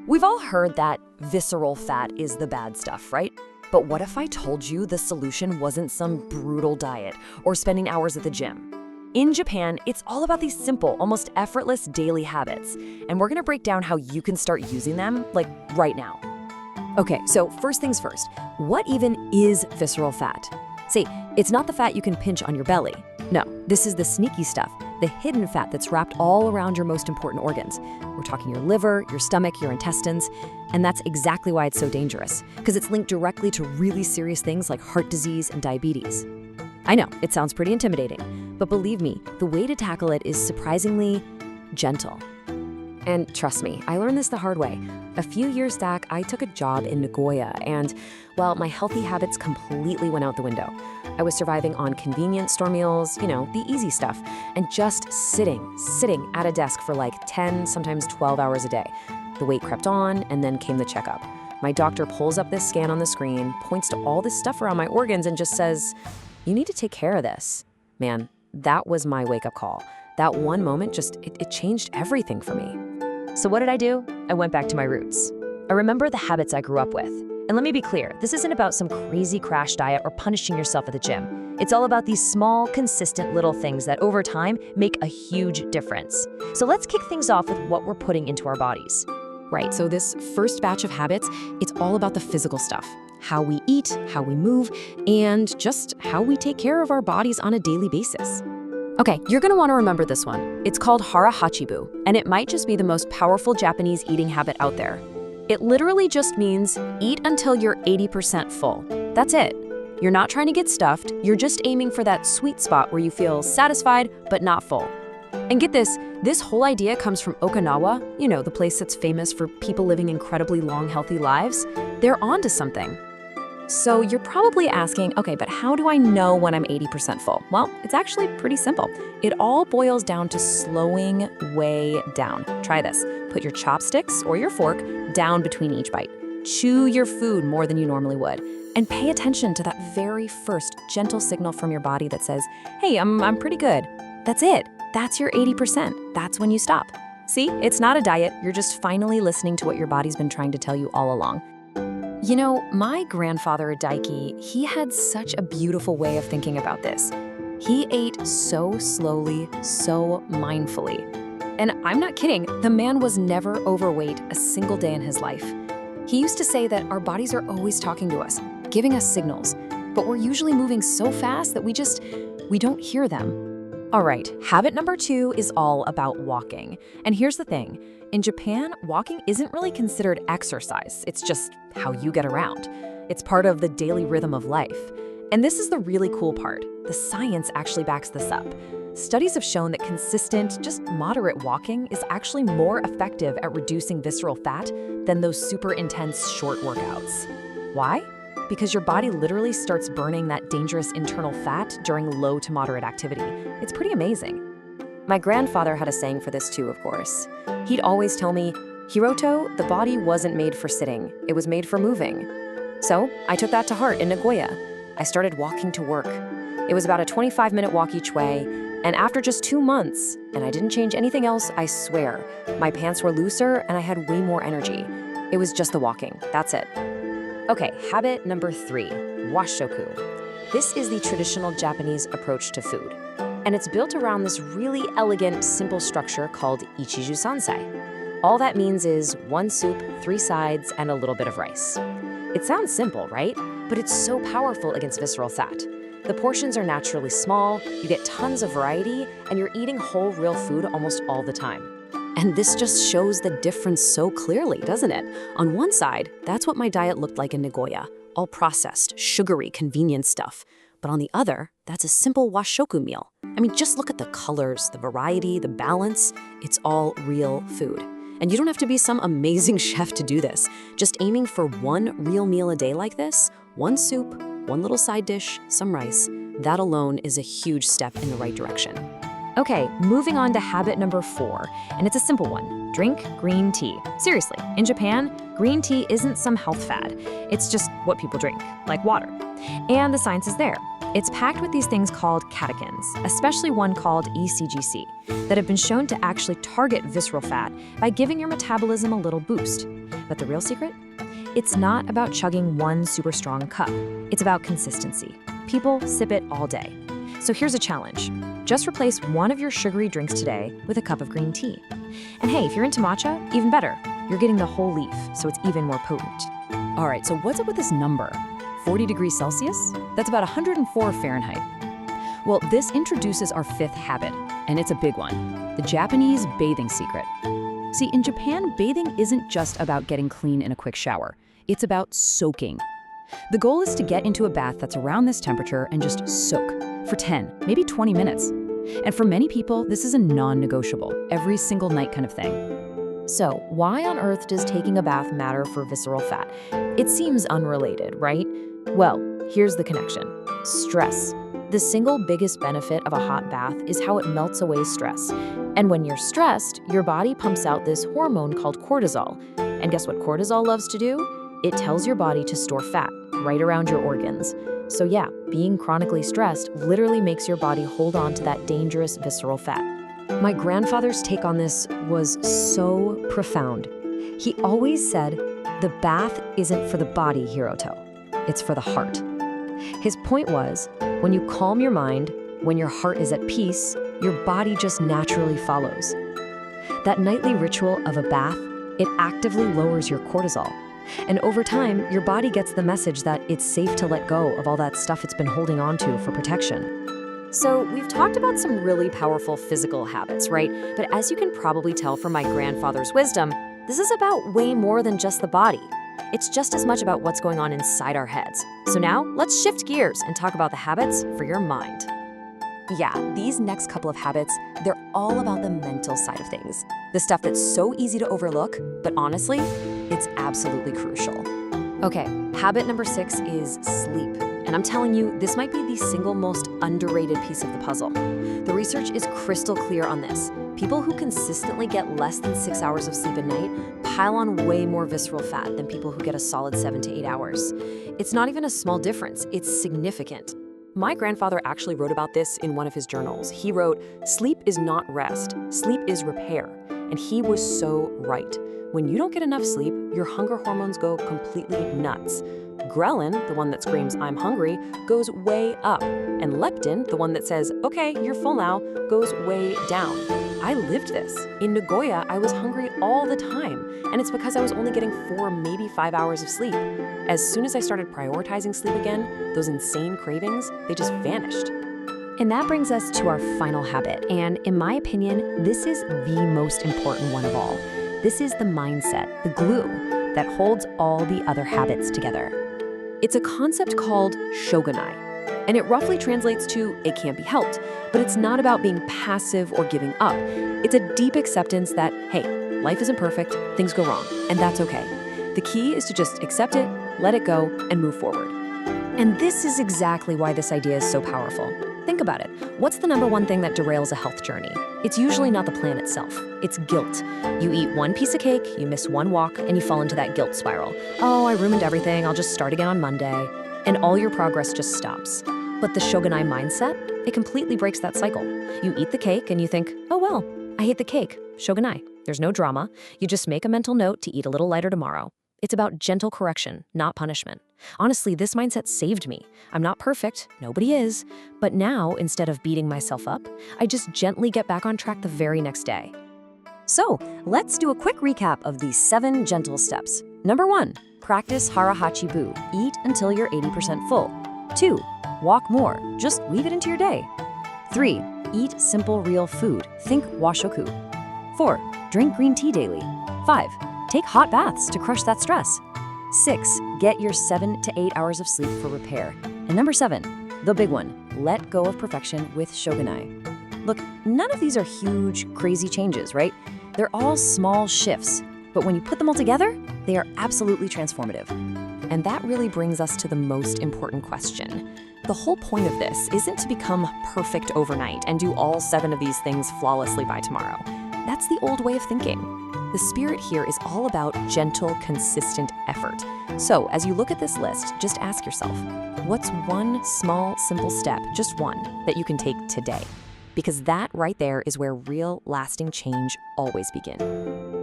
We've all heard that visceral fat is the bad stuff, right? But what if I told you the solution wasn't some brutal diet or spending hours at the gym? In Japan, it's all about these simple, almost effortless daily habits, and we're gonna break down how you can start using them, like right now. Okay, so first things first, what even is visceral fat? See, it's not the fat you can pinch on your belly. No, this is the sneaky stuff, the hidden fat that's wrapped all around your most important organs. We're talking your liver, your stomach, your intestines, and that's exactly why it's so dangerous, because it's linked directly to really serious things like heart disease and diabetes. I know, it sounds pretty intimidating, but believe me, the way to tackle it is surprisingly gentle. And trust me, I learned this the hard way. A few years back, I took a job in Nagoya, and, well, my healthy habits completely went out the window. I was surviving on convenient store meals, the easy stuff, and just sitting at a desk for like 10, sometimes 12 hours a day. The weight crept on, and then came the checkup. My doctor pulls up this scan on the screen, points to all this stuff around my organs, and just says, "You need to take care of this." Man, that was my wake-up call. That one moment it changed everything for me. So what did I do? I went back to my roots. I remember the habits I grew up with. And let me be clear, this isn't about some crazy crash diet or punishing yourself at the gym. It's all about these small, consistent little things that over time make a huge difference. So let's kick things off with what we're putting into our bodies. Right, so this first batch of habits, it's all about the physical stuff. How we eat, how we move, and just how we take care of our bodies on a daily basis. Okay, you're gonna wanna remember this one. It's called Hara Hachi Bu, and it might just be the most powerful Japanese eating habit out there. It literally just means eat until you're 80% full. That's it. You're not trying to get stuffed, you're just aiming for that sweet spot where you feel satisfied but not full. And get this whole idea comes from Okinawa, the place that's famous for people living incredibly long, healthy lives. They're onto something. So you're probably asking, okay, but how do I know when I'm 80% full? Well, it's actually pretty simple. It all boils down to slowing way down. Try this. Put your chopsticks or your fork down between each bite. Chew your food more than you normally would. And pay attention to that very first gentle signal from your body that says, hey, I'm pretty good. That's it. That's your 80%. That's when you stop. See, it's not a diet. You're just finally listening to what your body's been trying to tell you all along. My grandfather Daiki, he had such a beautiful way of thinking about this. He ate so slowly, so mindfully. And I'm not kidding, the man was never overweight a single day in his life. He used to say that our bodies are always talking to us, giving us signals, but we're usually moving so fast that we don't hear them. All right, habit number 2 is all about walking. And here's the thing. In Japan, walking isn't really considered exercise. It's just how you get around. It's part of the daily rhythm of life. And this is the really cool part. The science actually backs this up. Studies have shown that consistent, just moderate walking is actually more effective at reducing visceral fat than those super intense short workouts. Why? Because your body literally starts burning that dangerous internal fat during low to moderate activity. It's pretty amazing. My grandfather had a saying for this too, of course. He'd always tell me, Hiroto, the body wasn't made for sitting, it was made for moving. So I took that to heart in Nagoya. I started walking to work. It was about a 25-minute walk each way, and after just 2 months, and I didn't change anything else, I swear, my pants were looser and I had way more energy. It was just the walking, that's it. Okay, habit number 3, washoku. This is the traditional Japanese approach to food. And it's built around this really elegant, simple structure called ichiju sansai. All that means is 1 soup, 3 sides, and a little bit of rice. It sounds simple, right? But it's so powerful against visceral fat. The portions are naturally small, you get tons of variety, and you're eating whole, real food almost all the time. And this just shows the difference so clearly, doesn't it? On one side, that's what my diet looked like in Nagoya, all processed, sugary, convenient stuff. But on the other, that's a simple washoku meal. I mean, just look at the colors, the variety, the balance. It's all real food. And you don't have to be some amazing chef to do this. Just aiming for 1 real meal a day like this, 1 soup, 1 little side dish, some rice, that alone is a huge step in the right direction. Okay, moving on to habit number 4, and it's a simple one. Drink green tea. Seriously, in Japan, green tea isn't some health fad. It's just what people drink, like water. And the science is there. It's packed with these things called catechins, especially one called ECGC, that have been shown to actually target visceral fat by giving your metabolism a little boost. But the real secret? It's not about chugging one super strong cup. It's about consistency. People sip it all day. So here's a challenge. Just replace one of your sugary drinks today with a cup of green tea. And hey, if you're into matcha, even better. You're getting the whole leaf, so it's even more potent. All right, so what's up with this number? 40 degrees Celsius? That's about 104 Fahrenheit. Well, this introduces our fifth habit, and it's a big one, the Japanese bathing secret. See, in Japan, bathing isn't just about getting clean in a quick shower. It's about soaking. The goal is to get into a bath that's around this temperature and just soak for 10, maybe 20 minutes. And for many people, this is a non-negotiable, every single night kind of thing. So, why on earth does taking a bath matter for visceral fat? It seems unrelated, right? Well, here's the connection. Stress. The single biggest benefit of a hot bath is how it melts away stress. And when you're stressed, your body pumps out this hormone called cortisol. And guess what cortisol loves to do? It tells your body to store fat right around your organs. So yeah, being chronically stressed literally makes your body hold on to that dangerous visceral fat. My grandfather's take on this was so profound. He always said, the bath isn't for the body, Hiroto. It's for the heart. His point was, when you calm your mind, when your heart is at peace, your body just naturally follows. That nightly ritual of a bath, it actively lowers your cortisol. And over time, your body gets the message that it's safe to let go of all that stuff it's been holding on to for protection. So we've talked about some really powerful physical habits, right? But as you can probably tell from my grandfather's wisdom, this is about way more than just the body. It's just as much about what's going on inside our heads. So now, let's shift gears and talk about the habits for your mind. Yeah, these next couple of habits, they're all about the mental side of things. The stuff that's so easy to overlook, but honestly, it's absolutely crucial. Okay, habit number 6 is sleep. And I'm telling you, this might be the single most underrated piece of the puzzle. The research is crystal clear on this. People who consistently get less than 6 hours of sleep a night pile on way more visceral fat than people who get a solid 7 to 8 hours. It's not even a small difference, it's significant. My grandfather actually wrote about this in one of his journals. He wrote, "Sleep is not rest, sleep is repair." And he was so right. When you don't get enough sleep, your hunger hormones go completely nuts. Ghrelin, the one that screams, "I'm hungry," goes way up. And leptin, the one that says, "Okay, you're full now," goes way down. I lived this. In Nagoya, I was hungry all the time. And it's because I was only getting 4, maybe 5 hours of sleep. As soon as I started prioritizing sleep again, those insane cravings, they just vanished. And that brings us to our final habit. And in my opinion, this is the most important one of all. This is the mindset, the glue, that holds all the other habits together. It's a concept called shogunai, and it roughly translates to "it can't be helped," but it's not about being passive or giving up. It's a deep acceptance that, hey, life isn't perfect, things go wrong, and that's okay. The key is to just accept it, let it go, and move forward. And this is exactly why this idea is so powerful. Think about it. What's the number one thing that derails a health journey? It's usually not the plan itself. It's guilt. You eat one piece of cake, you miss one walk, and you fall into that guilt spiral. Oh, I ruined everything, I'll just start again on Monday. And all your progress just stops. But the shogunai mindset, it completely breaks that cycle. You eat the cake and you think, oh well, I hate the cake. Shogunai. There's no drama. You just make a mental note to eat a little lighter tomorrow. It's about gentle correction, not punishment. Honestly, this mindset saved me. I'm not perfect, nobody is, but now, instead of beating myself up, I just gently get back on track the very next day. So, let's do a quick recap of these 7 gentle steps. Number 1, practice Hara Hachi Bu. Eat until you're 80% full. 2, walk more. Just weave it into your day. 3, eat simple, real food. Think washoku. 4, drink green tea daily. 5, take hot baths to crush that stress. 6, get your 7 to 8 hours of sleep for repair. And number 7, the big one, let go of perfection with shogunai. Look, none of these are huge, crazy changes, right? They're all small shifts, but when you put them all together, they are absolutely transformative. And that really brings us to the most important question. The whole point of this isn't to become perfect overnight and do all 7 of these things flawlessly by tomorrow. That's the old way of thinking. The spirit here is all about gentle, consistent effort. So as you look at this list, just ask yourself, what's one small, simple step, just one, that you can take today? Because that right there is where real, lasting change always begins.